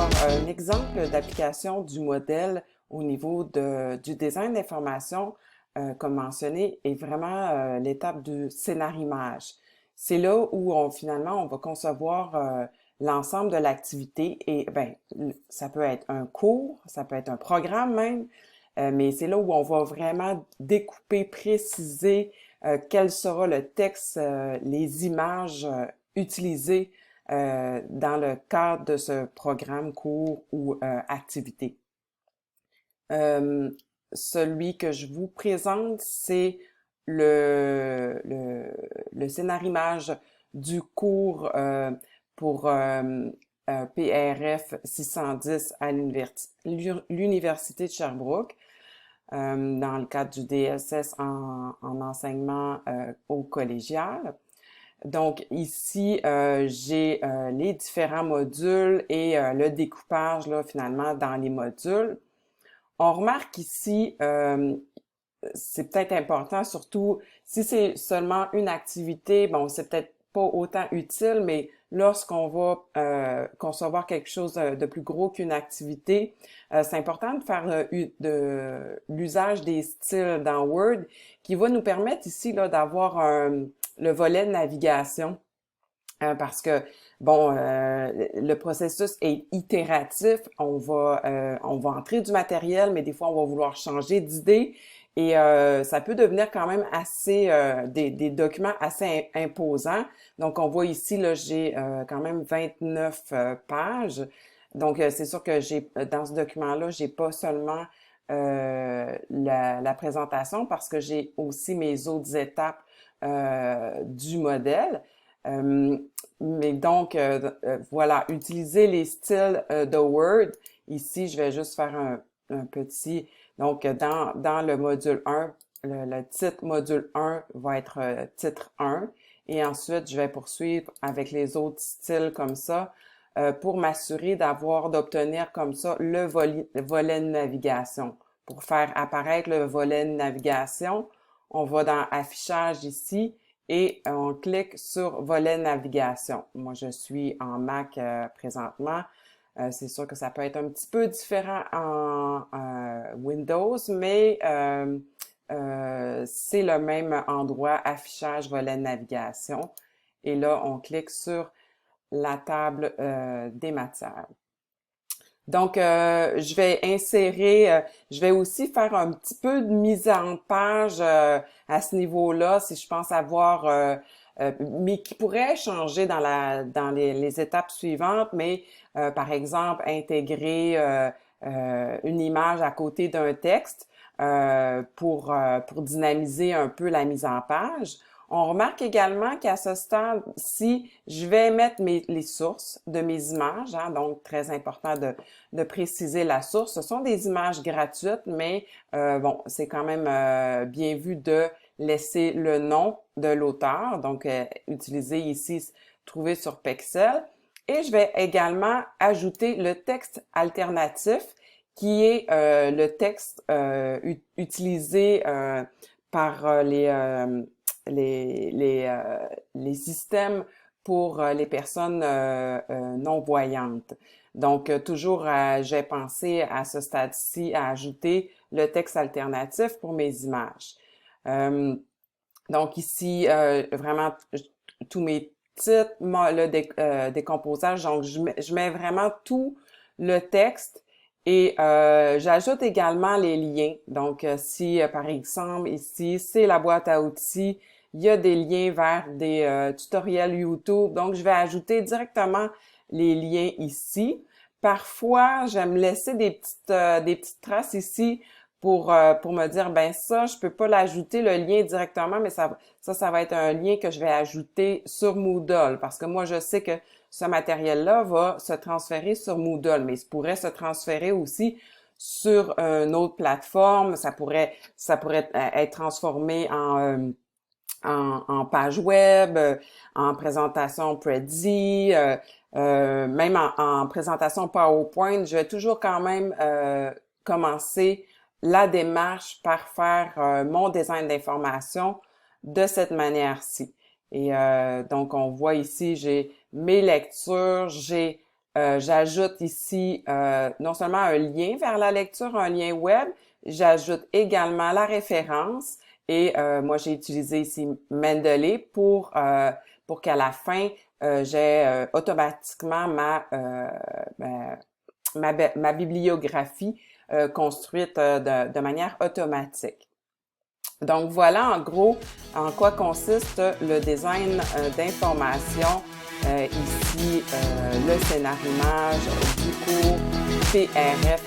Alors, un exemple d'application du modèle au niveau du design d'information, comme mentionné, est vraiment l'étape du scénarimage. C'est là où finalement on va concevoir l'ensemble de l'activité et ben ça peut être un cours, ça peut être un programme même, mais c'est là où on va vraiment découper, préciser quel sera le texte, les images utilisées dans le cadre de ce programme, cours ou activité. Euh, Celui que je vous présente, c'est le, le, le scénarimage du cours pour PRF 610 à l'Université de Sherbrooke, dans le cadre du DSS en enseignement au collégial. Donc ici, j'ai les différents modules et le découpage là, finalement dans les modules. On remarque ici, c'est peut-être important, surtout si c'est seulement une activité, bon, c'est peut-être pas autant utile, mais lorsqu'on va concevoir quelque chose de plus gros qu'une activité, c'est important de faire l'usage des styles dans Word qui va nous permettre ici là d'avoir le volet de navigation. Parce que, bon, le processus est itératif. On va entrer du matériel, mais des fois, on va vouloir changer d'idée. Et ça peut devenir quand même assez, des documents assez imposants. Donc, on voit ici, là, j'ai quand même 29 pages. Donc, c'est sûr que dans ce document-là, j'ai pas seulement la présentation parce que j'ai aussi mes autres étapes du modèle. Euh, mais donc, voilà, utiliser les styles de Word. Ici, je vais juste faire un petit... Donc, dans le module 1, le titre module 1 va être titre 1. Et ensuite, je vais poursuivre avec les autres styles comme ça pour m'assurer d'obtenir comme ça le volet de navigation. Pour faire apparaître le volet de navigation, on va dans Affichage ici et on clique sur volet navigation. Moi, je suis en Mac présentement. C'est sûr que ça peut être un petit peu différent en Windows, mais c'est le même endroit, affichage, volet navigation. Et là, on clique sur la table des matières. Donc, je vais je vais aussi faire un petit peu de mise en page à ce niveau-là, si je pense avoir, mais qui pourrait changer dans les étapes suivantes, mais par exemple, intégrer une image à côté d'un texte pour dynamiser un peu la mise en page. On remarque également qu'à ce stade-ci, je vais mettre les sources de mes images, hein, donc très important de préciser la source. Ce sont des images gratuites, mais bon, c'est quand même bien vu de laisser le nom de l'auteur, donc utiliser ici, trouver sur Pexel. Et je vais également ajouter le texte alternatif, qui est le texte utilisé par les systèmes pour les personnes non-voyantes. Donc, toujours, j'ai pensé à ce stade-ci à ajouter le texte alternatif pour mes images. Euh, donc ici, vraiment, tous mes titres, le décomposage, donc je mets vraiment tout le texte et j'ajoute également les liens. Donc, si par exemple ici, c'est la boîte à outils, il y a des liens vers des tutoriels YouTube. Donc, je vais ajouter directement les liens ici. Parfois, j'aime laisser des petites traces ici pour me dire, ben ça, je peux pas l'ajouter le lien directement, mais ça va être un lien que je vais ajouter sur Moodle parce que moi, je sais que ce matériel-là va se transférer sur Moodle, mais il pourrait se transférer aussi sur une autre plateforme. Ça pourrait être transformé en page web, en présentation Prezi, même en présentation PowerPoint. Je vais toujours quand même commencer la démarche par faire mon design d'information de cette manière-ci. Et donc, on voit ici, j'ai mes lectures, j'ai J'ajoute ici non seulement un lien vers la lecture, un lien web, j'ajoute également la référence et moi j'ai utilisé ici Mendeley pour qu'à la fin j'ai automatiquement ma bibliographie construite de manière automatique. Donc voilà en gros en quoi consiste le design d'information. Ici, le scénarimage du cours PRF